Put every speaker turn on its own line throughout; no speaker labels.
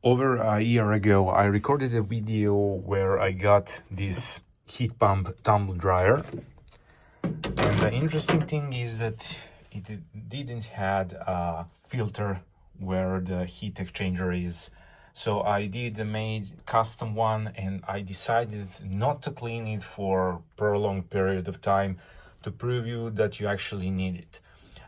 Over a year ago, I recorded a video where I got this heat pump tumble dryer. And the interesting thing is that it didn't had a filter where the heat exchanger is. So I made custom one, and I decided not to clean it for a prolonged period of time to prove you that you actually need it.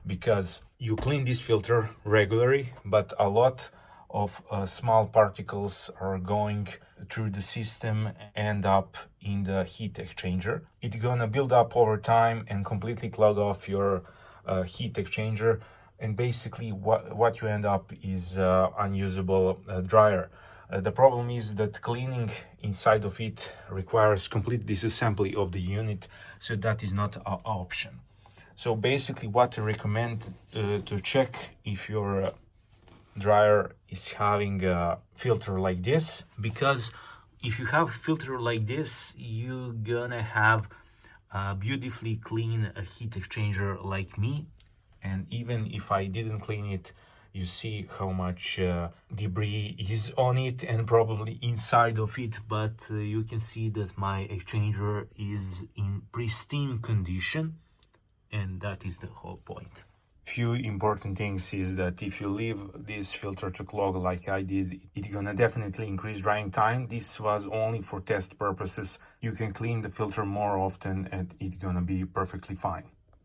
Because you clean this filter regularly, but a lot of small particles are going through the system, end up in the heat exchanger. It's gonna build up over time and completely clog off your heat exchanger, and basically what you end up is unusable dryer. The problem is that cleaning inside of it requires complete disassembly of the unit, so that is not an option. So basically what I recommend to check if your dryer is having a filter like this, because if you have a filter like this, you're gonna have a beautifully clean heat exchanger like me. And even if I didn't clean it, you see how much debris is on it and probably inside of it, but you can see that my exchanger is in pristine condition, and that is the whole point. Few important things is that if you leave this filter to clog like I did, it's gonna definitely increase drying time. This was only for test purposes. You can clean the filter more often and it's gonna be perfectly fine.